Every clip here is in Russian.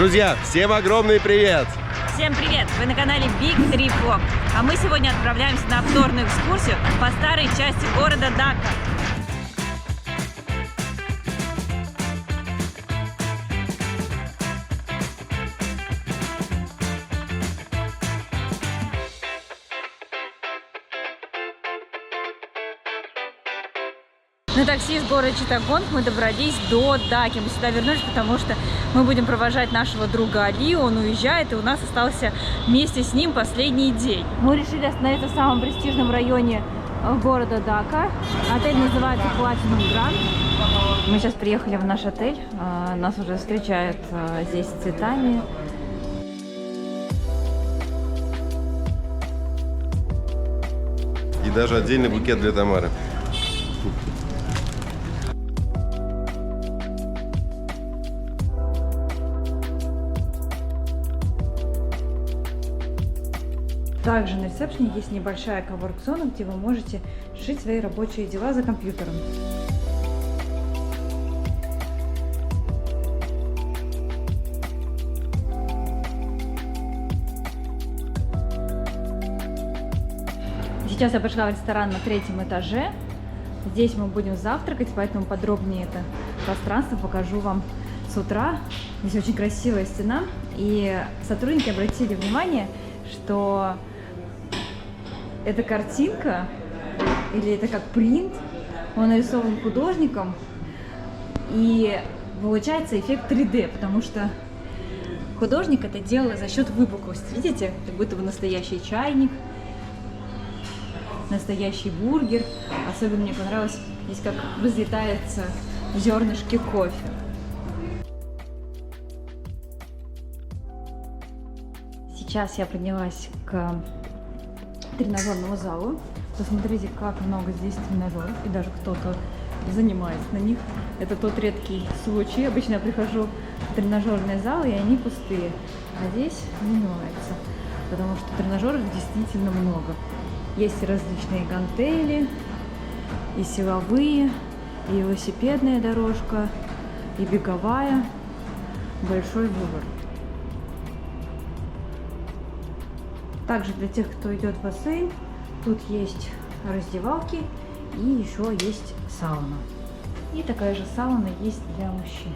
Друзья, всем огромный привет! Всем привет! Вы на канале Big Trip Vlog. А мы сегодня отправляемся на обзорную экскурсию по старой части города Дака. На такси из города Читтагонг мы добрались до Даки. Мы сюда вернулись, потому что мы будем провожать нашего друга Али. Он уезжает, и у нас остался вместе с ним последний день. Мы решили остановиться в самом престижном районе города Дака. Отель называется Platinum Grand. Мы сейчас приехали в наш отель. Нас уже встречают здесь с цветами. И даже отдельный букет для Тамары. Также на ресепшене есть небольшая коворк-зона, где вы можете решить свои рабочие дела за компьютером. Сейчас я пришла в ресторан на 3-м этаже. Здесь мы будем завтракать, поэтому подробнее это пространство покажу вам с утра. Здесь очень красивая стена, и сотрудники обратили внимание, что эта картинка, или это как принт, он нарисован художником, и получается эффект 3D, потому что художник это делал за счет выпуклости. Видите, как будто бы настоящий чайник, настоящий бургер. Особенно мне понравилось здесь, как разлетаются зернышки кофе. Сейчас я поднялась к тренажерному залу. Посмотрите, как много здесь тренажеров, и даже кто-то занимается на них. Это тот редкий случай. Обычно я прихожу в тренажерный зал, и они пустые. А здесь занимаются, потому что тренажеров действительно много. Есть и различные гантели, и силовые, и велосипедная дорожка, и беговая. Большой выбор. Также для тех, кто идет в бассейн, тут есть раздевалки и еще есть сауна. И такая же сауна есть для мужчин.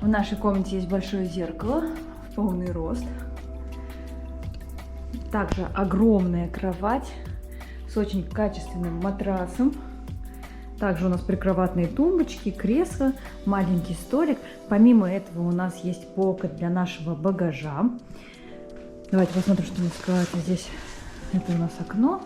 В нашей комнате есть большое зеркало в полный рост. Также огромная кровать с очень качественным матрасом. Также у нас прикроватные тумбочки, кресла, маленький столик. Помимо этого у нас есть полка для нашего багажа. Давайте посмотрим, что у нас скрывается здесь. Это у нас окно.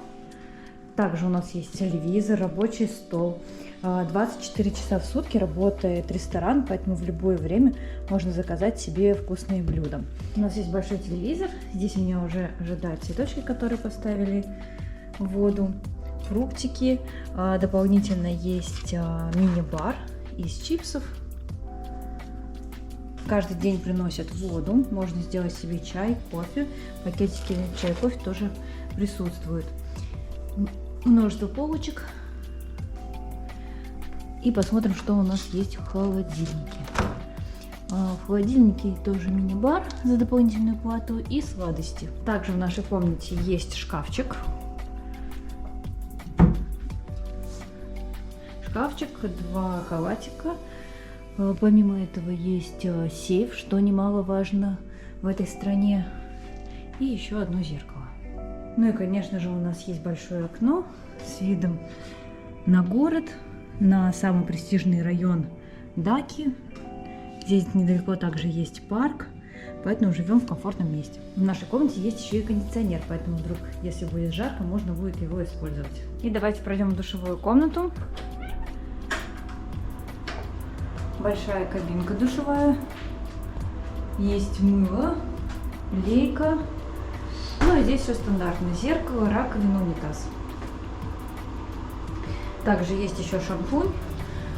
Также у нас есть телевизор, рабочий стол. 24 часа в сутки работает ресторан, поэтому в любое время можно заказать себе вкусные блюда. У нас есть большой телевизор. Здесь меня уже ожидают цветочки, которые поставили в воду. Фруктики, дополнительно есть мини-бар из чипсов. Каждый день приносят воду, можно сделать себе чай, кофе, пакетики чая, кофе тоже присутствуют. Множество полочек. И посмотрим, что у нас есть в холодильнике. В холодильнике тоже мини-бар за дополнительную плату и сладости. Также в нашей комнате есть шкафчик. Шкафчик, 2 халатика. Помимо этого есть сейф, что немаловажно в этой стране. И еще одно зеркало. Ну и, конечно же, у нас есть большое окно с видом на город, на самый престижный район Даки. Здесь недалеко также есть парк, поэтому живем в комфортном месте. В нашей комнате есть еще и кондиционер, поэтому вдруг, если будет жарко, можно будет его использовать. И давайте пройдем в душевую комнату. Большая кабинка душевая. Есть мыло, лейка. Ну и здесь все стандартно. Зеркало, раковина, унитаз. Также есть еще шампунь,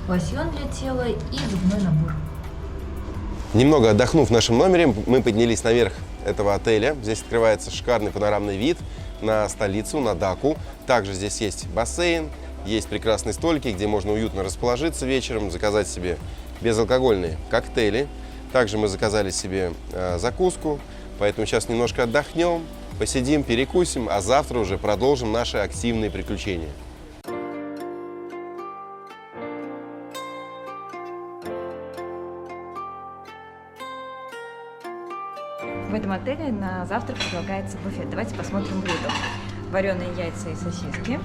лосьон для тела и зубной набор. Немного отдохнув в нашем номере, мы поднялись наверх этого отеля. Здесь открывается шикарный панорамный вид на столицу, на Даку. Также здесь есть бассейн, есть прекрасные столики, где можно уютно расположиться вечером, заказать себе безалкогольные коктейли. Также мы заказали себе закуску, поэтому сейчас немножко отдохнем, посидим, перекусим, а завтра уже продолжим наши активные приключения. В этом отеле на завтрак предлагается буфет. Давайте посмотрим блюда. Вареные яйца и сосиски.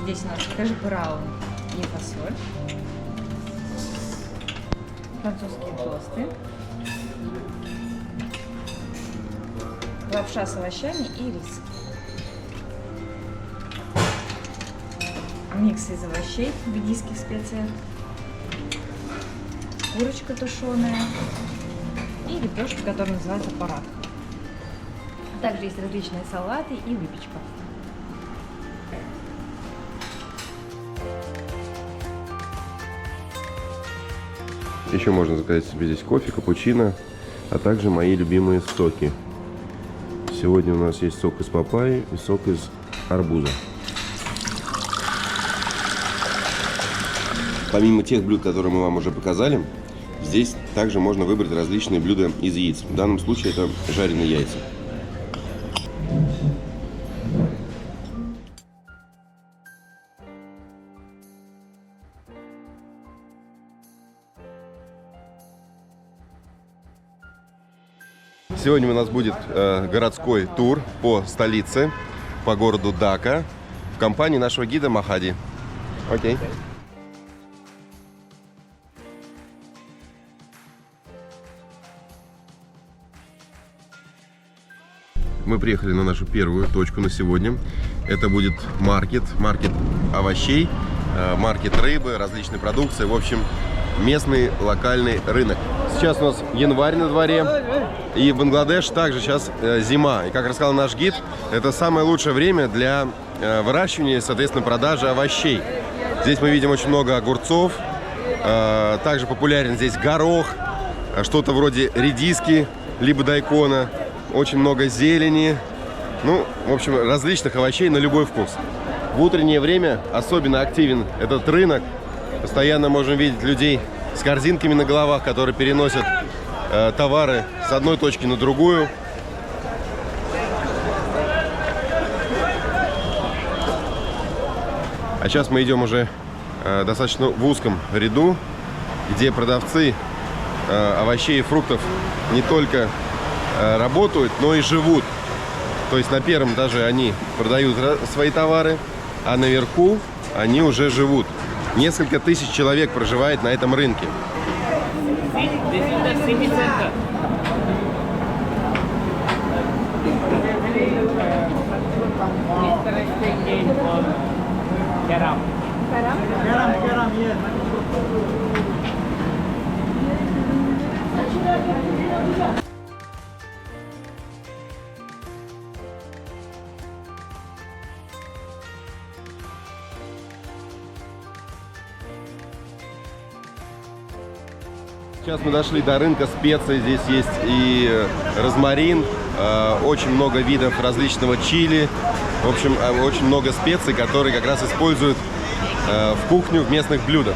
Здесь у нас также браун и фасоль. Французские тосты. Лапша с овощами и рис. Микс из овощей в бельгийских специях. Курочка тушеная. И лепешка, которая называется парат. Также есть различные салаты и выпечка. Еще можно заказать себе здесь кофе, капучино, а также мои любимые соки. Сегодня у нас есть сок из папайи и сок из арбуза. Помимо тех блюд, которые мы вам уже показали, здесь также можно выбрать различные блюда из яиц. В данном случае это жареные яйца. Сегодня у нас будет городской тур по столице, по городу Дака, в компании нашего гида Махади. Окей. Мы приехали на нашу первую точку на сегодня. Это будет маркет овощей, маркет рыбы, различной продукции. В общем, местный локальный рынок. Сейчас у нас январь на дворе, и в Бангладеш также сейчас зима. И как рассказал наш гид, это самое лучшее время для выращивания и, соответственно, продажи овощей. Здесь мы видим очень много огурцов, также популярен здесь горох, что-то вроде редиски, либо дайкона. Очень много зелени, ну, в общем, различных овощей на любой вкус. В утреннее время особенно активен этот рынок. Постоянно можем видеть людей с корзинками на головах, которые переносят товары с одной точки на другую. А сейчас мы идем уже достаточно в узком ряду, где продавцы овощей и фруктов не только работают, но и живут. То есть на первом этаже они продают свои товары, а наверху они уже живут. Несколько тысяч человек проживает на этом рынке. Сейчас мы дошли до рынка специй. Здесь есть и розмарин, очень много видов различного чили. В общем, очень много специй, которые как раз используют в кухню в местных блюдах.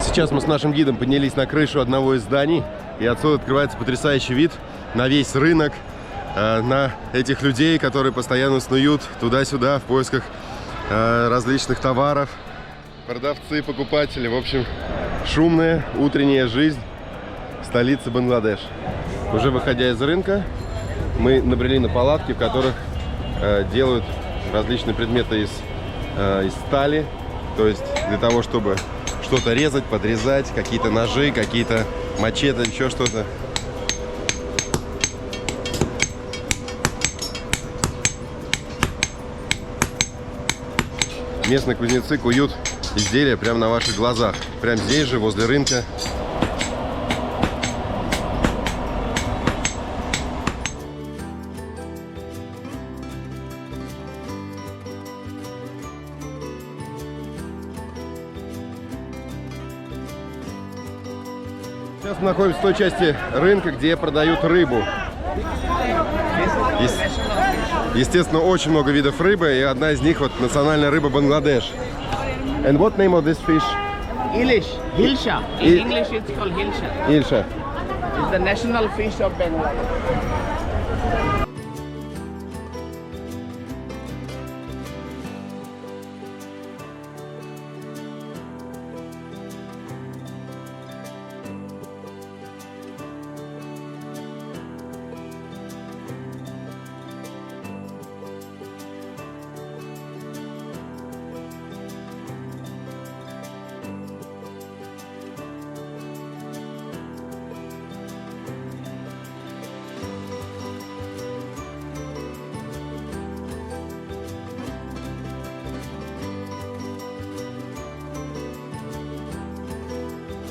Сейчас мы с нашим гидом поднялись на крышу одного из зданий, и отсюда открывается потрясающий вид на весь рынок, на этих людей, которые постоянно снуют туда-сюда в поисках различных товаров. Продавцы, покупатели, в общем, шумная утренняя жизнь столицы Бангладеш. Уже выходя из рынка, мы набрели на палатки, в которых делают различные предметы из стали, то есть для того, чтобы что-то резать, подрезать, какие-то ножи, какие-то мачете, еще что-то. Местные кузнецы куют изделия прямо на ваших глазах, прямо здесь же, возле рынка. Сейчас мы находимся в той части рынка, где продают рыбу. Естественно, очень много видов рыбы, и одна из них вот национальная рыба Бангладеш. And what name of this fish? Ilish, Hilsha. In English it's called Hilsha. Ильша. It's the national fish of Bangladesh.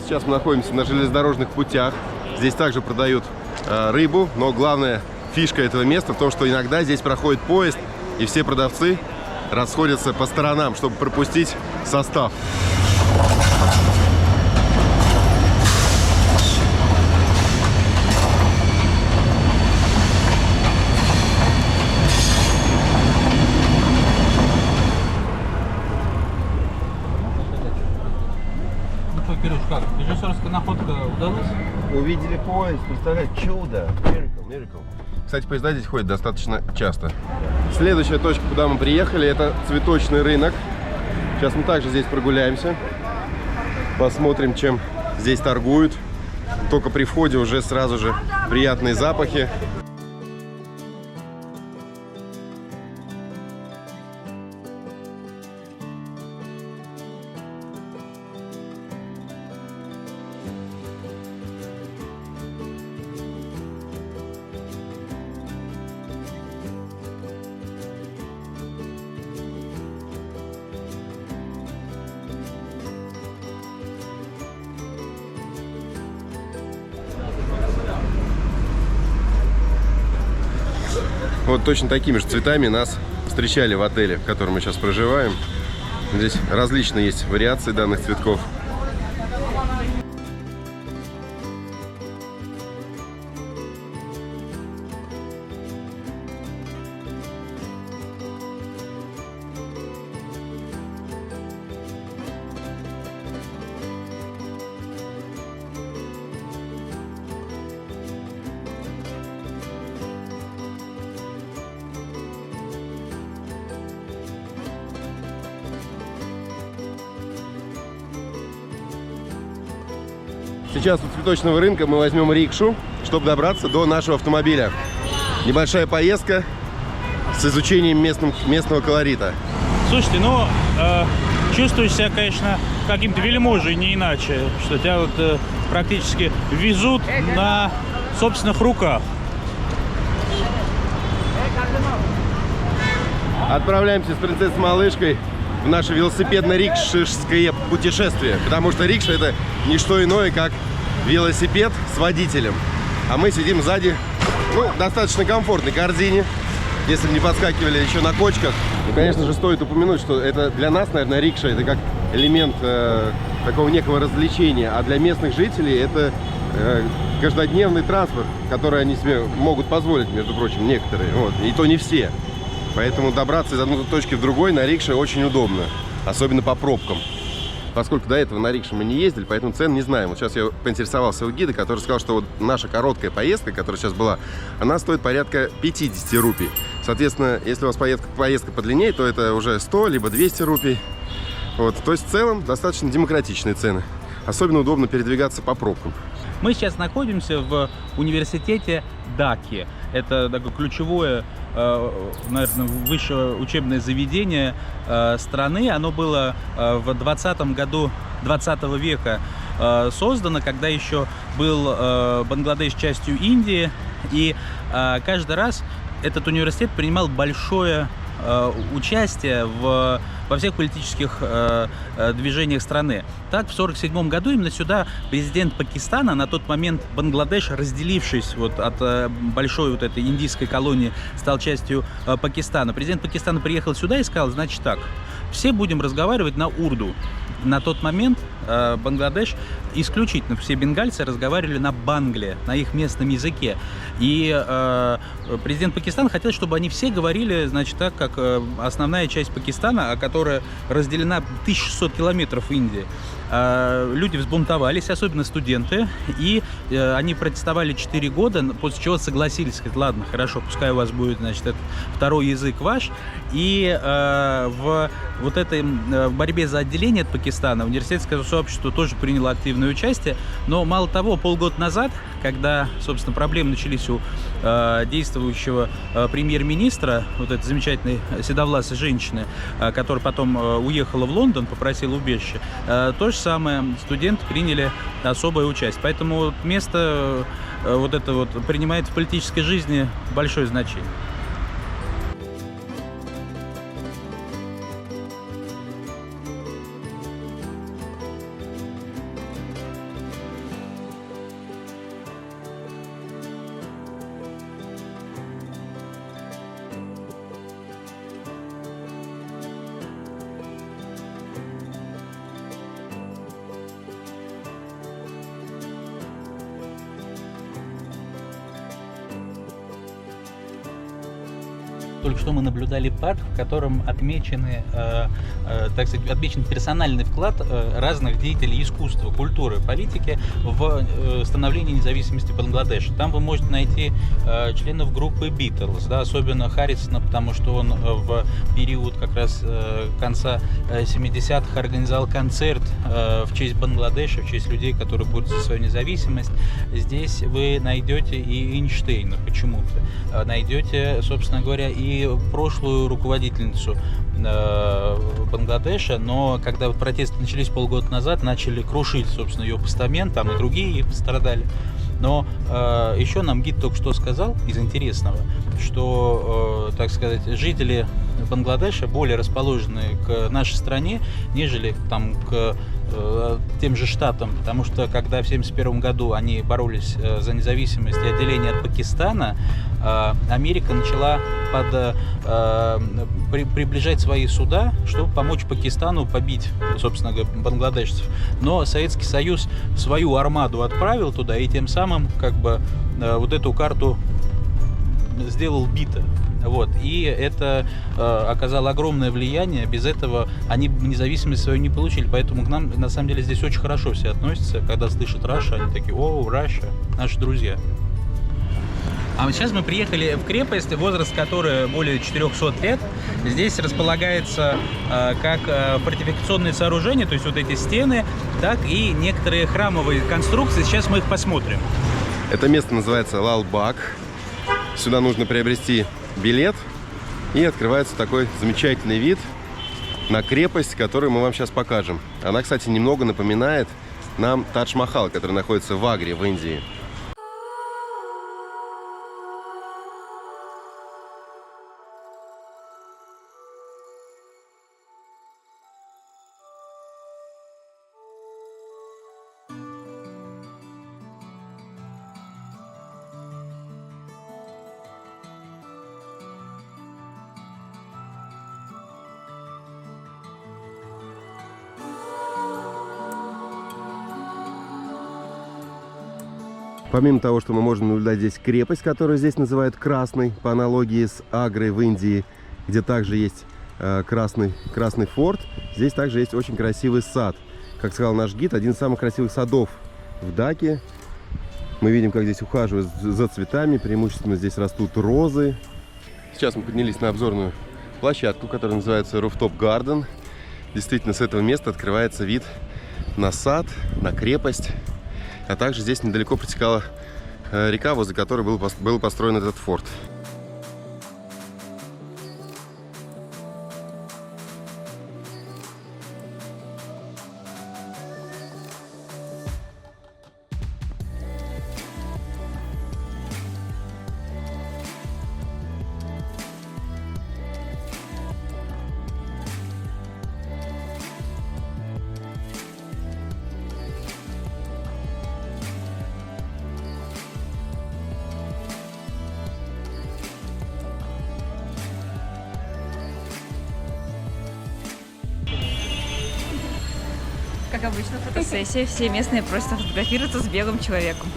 Сейчас мы находимся на железнодорожных путях. Здесь также продают рыбу, но главная фишка этого места в том, что иногда здесь проходит поезд, и все продавцы расходятся по сторонам, чтобы пропустить состав. Кирюш, как? Режиссерская находка удалась? Увидели поезд, представляете, чудо. Miracle. Кстати, поезда здесь ходят достаточно часто. Следующая точка, куда мы приехали, это цветочный рынок. Сейчас мы также здесь прогуляемся. Посмотрим, чем здесь торгуют. Только при входе уже сразу же приятные запахи. Вот точно такими же цветами нас встречали в отеле, в котором мы сейчас проживаем. Здесь различные есть вариации данных цветков. Сейчас у цветочного рынка мы возьмем рикшу, чтобы добраться до нашего автомобиля. Небольшая поездка с изучением местного колорита. Слушайте, ну, чувствуешь себя, конечно, каким-то вельможей, не иначе. Что тебя вот практически везут на собственных руках. Отправляемся с принцессой-малышкой в наше велосипедно-рикшское путешествие. Потому что рикша — это не что иное, как велосипед с водителем. А мы сидим сзади, ну, достаточно комфортной корзине, если бы не подскакивали еще на кочках. Ну, конечно же, стоит упомянуть, что это для нас, наверное, рикша — это как элемент такого некого развлечения. А для местных жителей это каждодневный транспорт, который они себе могут позволить, между прочим, некоторые. Вот. И то не все. Поэтому добраться из одной точки в другой на рикше очень удобно, особенно по пробкам. Поскольку до этого на рикше мы не ездили, поэтому цен не знаем. Вот сейчас я поинтересовался у гида, который сказал, что вот наша короткая поездка, которая сейчас была, она стоит порядка 50 рупий. Соответственно, если у вас поездка подлиннее, то это уже 100, либо 200 рупий. Вот. То есть в целом достаточно демократичные цены. Особенно удобно передвигаться по пробкам. Мы сейчас находимся в университете Даки. Это такое ключевое, наверное, высшее учебное заведение страны. Оно было в 20 году 20 века создано, когда еще был Бангладеш частью Индии. И каждый раз этот университет принимал большое участие в во всех политических движениях страны. Так, в 1947 году именно сюда президент Пакистана, на тот момент Бангладеш, разделившись вот от большой вот этой индийской колонии, стал частью Пакистана. Президент Пакистана приехал сюда и сказал, значит так, все будем разговаривать на урду. На тот момент Бангладеш, исключительно все бенгальцы разговаривали на бангле, на их местном языке. И президент Пакистана хотел, чтобы они все говорили, значит, так, как основная часть Пакистана, которая разделена 1600 километров Индии. Люди взбунтовались, особенно студенты, и они протестовали 4 года, после чего согласились, сказать, ладно, хорошо, пускай у вас будет, значит, этот второй язык ваш. И в вот этой борьбе за отделение от Пакистана университетское сообщество тоже приняло активное участие, но мало того, полгода назад, когда, собственно, проблемы начались у действующего премьер-министра, вот этой замечательной седовласой женщины, которая потом уехала в Лондон, попросила убежище, то же самое, студенты приняли особое участие. Поэтому вот место вот это вот принимает в политической жизни большое значение. Только что мы наблюдали парк, в котором отмечены, так сказать, отмечен персональный вклад разных деятелей искусства, культуры, политики в становлении независимости Бангладеша. Там вы можете найти членов группы Beatles, да, особенно Харрисона, потому что он в период как раз конца 70-х организовал концерт в честь Бангладеша, в честь людей, которые борются за свою независимость. Здесь вы найдете и Эйнштейна почему-то, найдете, собственно говоря, и прошлую руководительницу Бангладеша, но когда вот протесты начались полгода назад, начали крушить, собственно, ее постамент, там и другие пострадали. Но еще нам гид только что сказал из интересного, что, так сказать, жители Бангладеша более расположены к нашей стране, нежели там к тем же штатам, потому что когда в 1971 году они боролись за независимость и отделение от Пакистана, Америка начала приближать свои суда, чтобы помочь Пакистану побить, собственно говоря, бангладешцев. Но Советский Союз свою армаду отправил туда и тем самым как бы вот эту карту сделал бито. Вот. И это оказало огромное влияние. Без этого они независимость свою не получили. Поэтому к нам, на самом деле, здесь очень хорошо все относятся. Когда слышат Раша, они такие: о, Раша, наши друзья. А сейчас мы приехали в крепость, возраст которой более 400 лет. Здесь располагается как фортификационные сооружения, то есть вот эти стены, так и некоторые храмовые конструкции. Сейчас мы их посмотрим. Это место называется Лал-Баг. Сюда нужно приобрести билет, и открывается такой замечательный вид на крепость, которую мы вам сейчас покажем. Она, кстати, немного напоминает нам Тадж-Махал, который находится в Агре, в Индии. Помимо того, что мы можем наблюдать здесь крепость, которую здесь называют Красной, по аналогии с Агрой в Индии, где также есть красный форт, здесь также есть очень красивый сад. Как сказал наш гид, один из самых красивых садов в Даке. Мы видим, как здесь ухаживают за цветами, преимущественно здесь растут розы. Сейчас мы поднялись на обзорную площадку, которая называется Rooftop Garden. Действительно, с этого места открывается вид на сад, на крепость. А также здесь недалеко протекала река, возле которой был построен этот форт. Как обычно, фотосессия. Все местные просят фотографироваться с белым человеком.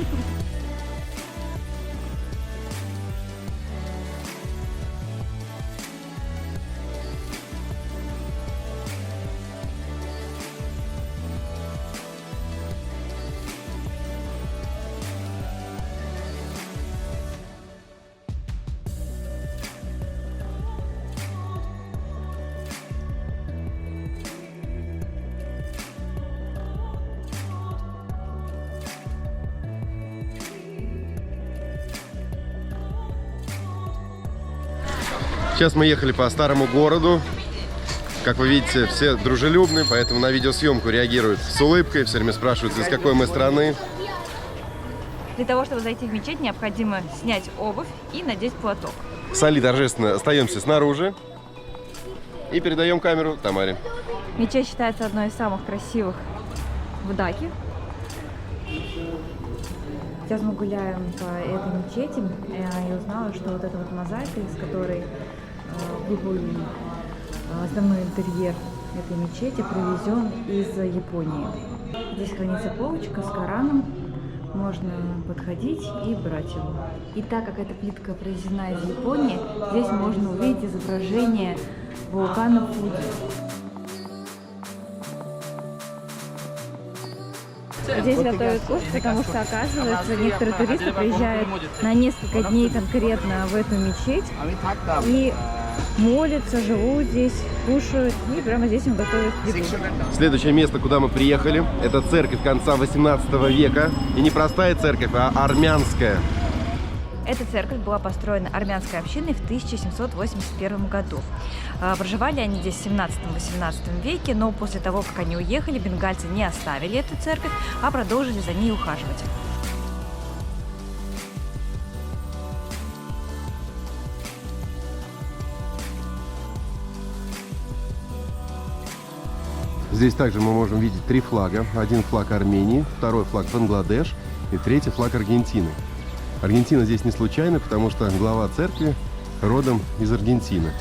Сейчас мы ехали по старому городу. Как вы видите, все дружелюбны, поэтому на видеосъемку реагируют с улыбкой, все время спрашивают, из какой мы страны. Для того, чтобы зайти в мечеть, необходимо снять обувь и надеть платок. С Али торжественно остаемся снаружи и передаем камеру Тамаре. Мечеть считается одной из самых красивых в Даке. Сейчас мы гуляем по этой мечети, и я узнала, что вот эта вот мозаика, из которой выполнен основной интерьер этой мечети, привезен из Японии. Здесь хранится полочка с Кораном, можно подходить и брать его. И так как эта плитка привезена из Японии, здесь можно увидеть изображение вулкана Фудзи. Здесь готовят кушать, потому что, оказывается, некоторые туристы приезжают на несколько дней конкретно в эту мечеть и молятся, живут здесь, кушают, и прямо здесь им готовят еду. Следующее место, куда мы приехали, это церковь конца 18 века. И не простая церковь, а армянская. Эта церковь была построена армянской общиной в 1781 году. Проживали они здесь в 17-18 веке, но после того, как они уехали, бенгальцы не оставили эту церковь, а продолжили за ней ухаживать. Здесь также мы можем видеть три флага. Один флаг Армении, второй флаг Бангладеш и третий флаг Аргентины. Аргентина здесь не случайно, потому что глава церкви родом из Аргентины.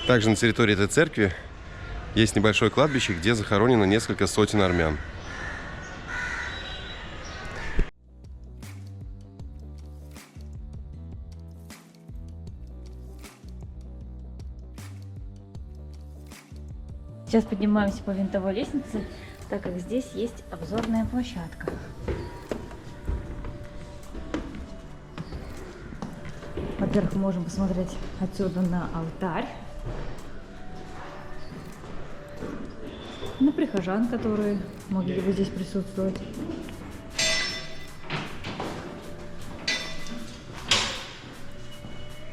Также на территории этой церкви есть небольшое кладбище, где захоронено несколько сотен армян. Сейчас поднимаемся по винтовой лестнице, так как здесь есть обзорная площадка. Во-первых, мы можем посмотреть отсюда на алтарь, на прихожан, которые могли бы здесь присутствовать.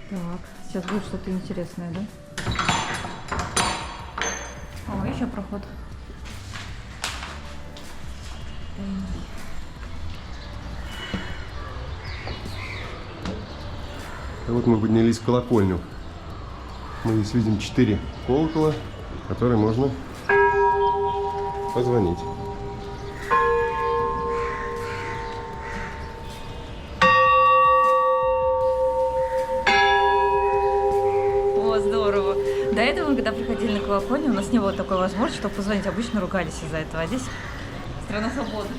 Так, сейчас будет что-то интересное, да? О, еще проход. И вот мы поднялись в колокольню. Мы здесь видим 4 колокола, которые можно позвонить. О, здорово. До этого, когда приходили на колокольню, у нас не было такой возможности, чтобы позвонить. Обычно ругались из-за этого. А здесь страна свободы.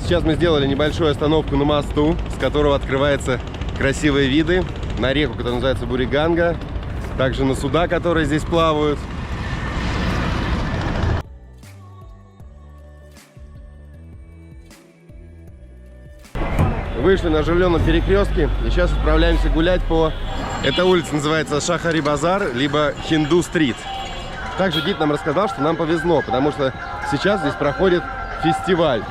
Сейчас мы сделали небольшую остановку на мосту, с которого открываются красивые виды на реку, которая называется Буриганга, также на суда, которые здесь плавают. Вышли на оживленном перекрестке и сейчас отправляемся гулять по... Эта улица называется Шахари-базар, либо Хинду-стрит. Также гид нам рассказал, что нам повезло, потому что сейчас здесь проходит фестиваль.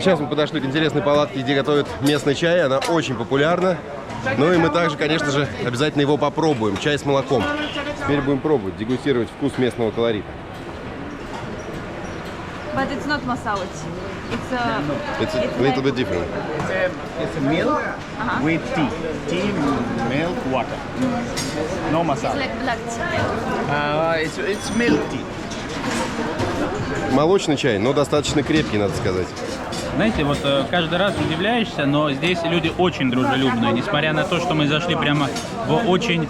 Сейчас мы подошли к интересной палатке, где готовят местный чай. Она очень популярна. Ну и мы также, конечно же, обязательно его попробуем. Чай с молоком. Теперь будем пробовать, дегустировать вкус местного колорита. But it's not masala tea. It's a little bit different. It's a milk with tea. Tea, milk, water. No masala. like black tea. It's milk tea. Молочный чай, но достаточно крепкий, надо сказать. Знаете, вот каждый раз удивляешься, но здесь люди очень дружелюбные. Несмотря на то, что мы зашли прямо в очень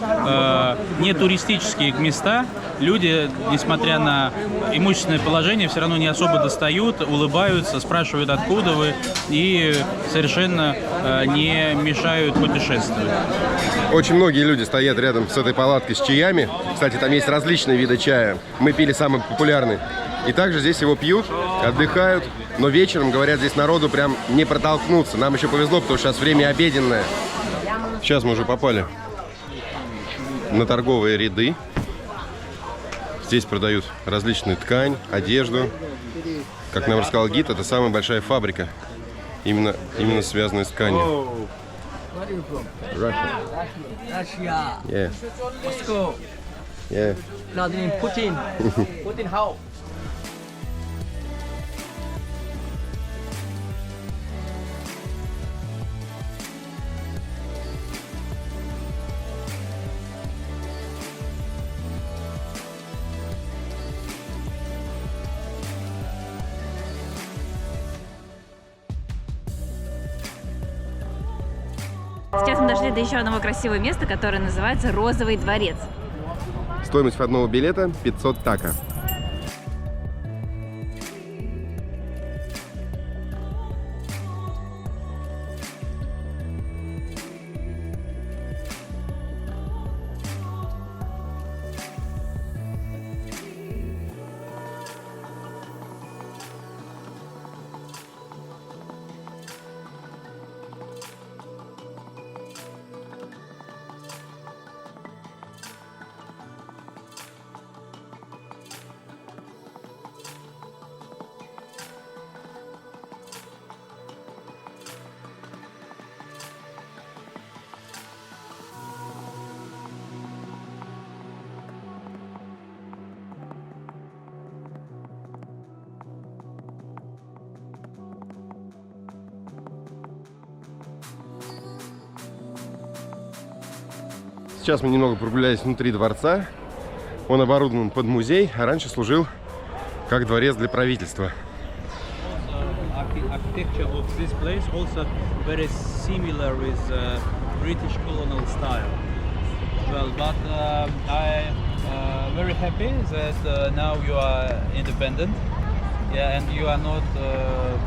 не туристические места, люди, несмотря на имущественное положение, все равно не особо достают, улыбаются, спрашивают, откуда вы, и совершенно не мешают путешествовать. Очень многие люди стоят рядом с этой палаткой с чаями. Кстати, там есть различные виды чая. Мы пили самый популярный. И также здесь его пьют, отдыхают. Но вечером, говорят, здесь народу прям не протолкнуться. Нам еще повезло, потому что сейчас время обеденное. Сейчас мы уже попали на торговые ряды. Здесь продают различную ткань, одежду. Как нам рассказал гид, это самая большая фабрика, именно связанная с тканью. Russia. Yeah. Moscow. Yeah. Vladimir Putin. Putin how? Сейчас мы дошли до еще одного красивого места, которое называется Розовый дворец. Стоимость входного билета 500 така. Сейчас мы немного прогулялись внутри дворца. Он оборудован под музей, а раньше служил как дворец для правительства. Architecture of this place also very similar with British colonial style. Well, but I very happy that now you are independent. Yeah, and you are not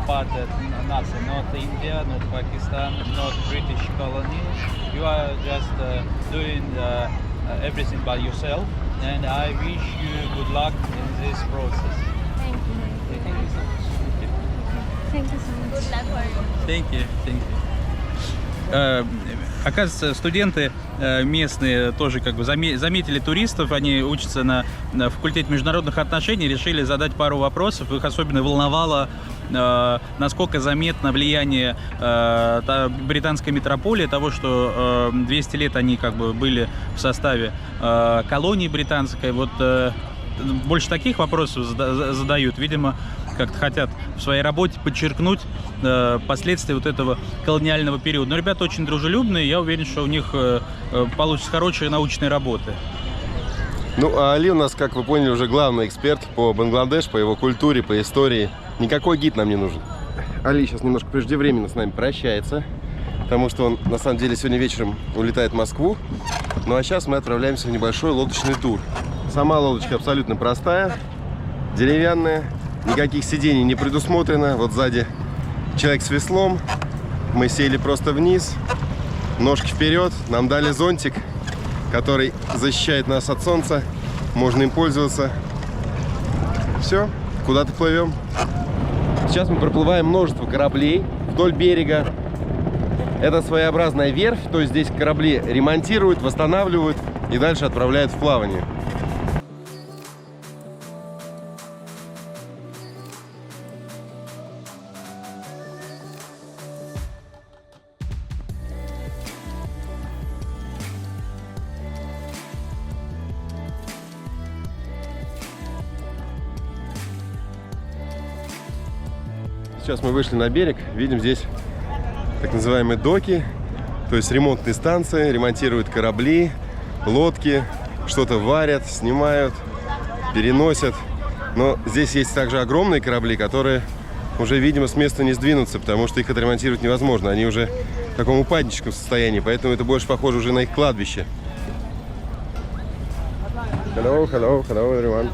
part of nothing, not India, not Pakistan, not British colony. You are just doing everything by yourself, and I wish you good luck in this process. Thank you. Thank you so much. Thank you so much. Good luck for you. Thank you. Thank you. Оказывается, студенты местные тоже как бы заметили туристов, они учатся на факультете международных отношений, решили задать пару вопросов. Их особенно волновало, насколько заметно влияние британской метрополии, того, что 200 лет они как бы были в составе колонии британской. Вот больше таких вопросов задают, видимо, как-то хотят в своей работе подчеркнуть последствия вот этого колониального периода. Но ребята очень дружелюбные, я уверен, что у них получится хорошие научные работы. Ну, а Али у нас, как вы поняли, уже главный эксперт по Бангладеш, по его культуре, по истории. Никакой гид нам не нужен. Али сейчас немножко преждевременно с нами прощается, потому что он, на самом деле, сегодня вечером улетает в Москву. Ну, а сейчас мы отправляемся в небольшой лодочный тур. Сама лодочка абсолютно простая, деревянная, никаких сидений не предусмотрено. Вот сзади человек с веслом, мы сели просто вниз, ножки вперед, нам дали зонтик, который защищает нас от солнца, можно им пользоваться. Все, куда-то плывем. Сейчас мы проплываем множество кораблей вдоль берега. Это своеобразная верфь, то есть здесь корабли ремонтируют, восстанавливают и дальше отправляют в плавание. Сейчас мы вышли на берег, видим здесь так называемые доки, то есть ремонтные станции, ремонтируют корабли, лодки, что-то варят, снимают, переносят. Но здесь есть также огромные корабли, которые уже, видимо, с места не сдвинутся, потому что их отремонтировать невозможно. Они уже в таком упадническом состоянии, поэтому это больше похоже уже на их кладбище. Hello, hello, hello, everyone.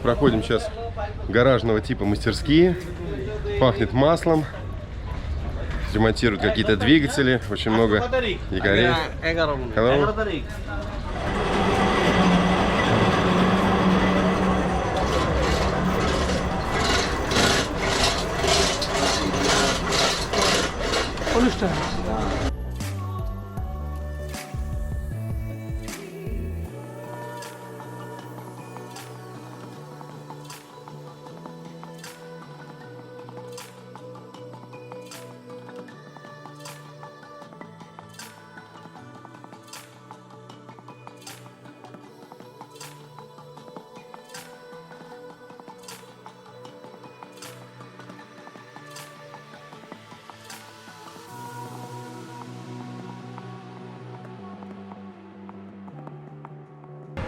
Проходим сейчас гаражного типа мастерские. Пахнет маслом. Ремонтируют какие-то двигатели. Очень много якорей. Hello.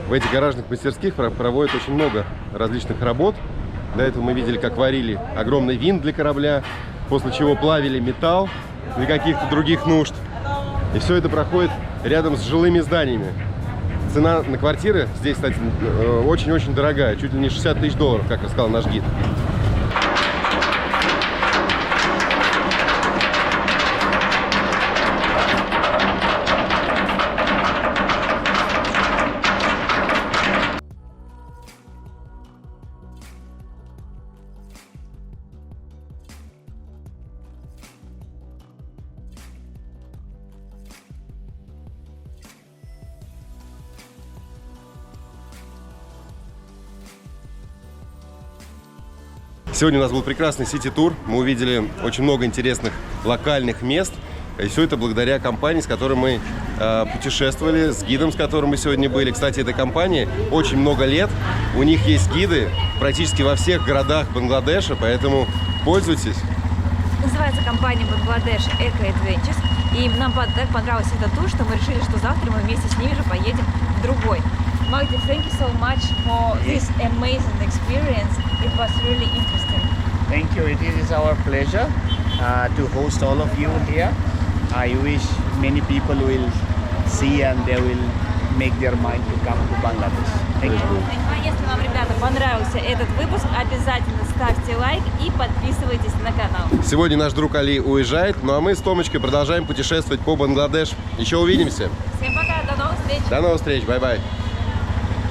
В этих гаражных мастерских проводят очень много различных работ. До этого мы видели, как варили огромный винт для корабля, после чего плавили металл для каких-то других нужд. И все это проходит рядом с жилыми зданиями. Цена на квартиры здесь, кстати, очень-очень дорогая, чуть ли не $60 тысяч, как рассказал наш гид. Сегодня у нас был прекрасный сити-тур. Мы увидели очень много интересных локальных мест. И все это благодаря компании, с которой мы путешествовали, с гидом, с которым мы сегодня были. Кстати, этой компании очень много лет. У них есть гиды практически во всех городах Бангладеша, поэтому пользуйтесь. Называется компания Бангладеш Eco Adventures. И нам так понравился этот тур, что мы решили, что завтра мы вместе с ними же поедем в другой. Magdi, thank you so much for this amazing experience. It was really interesting. Thank you. It is our pleasure to host all of you here. I wish many people will see and they will make their mind to come to Bangladesh. Thank you. А если вам, ребята, понравился этот выпуск, обязательно ставьте лайк и подписывайтесь на канал. Сегодня наш друг Али уезжает, ну а мы с Томочкой продолжаем путешествовать по Бангладеш. Еще увидимся. Всем пока, до новых встреч. До новых встреч, бай-бай.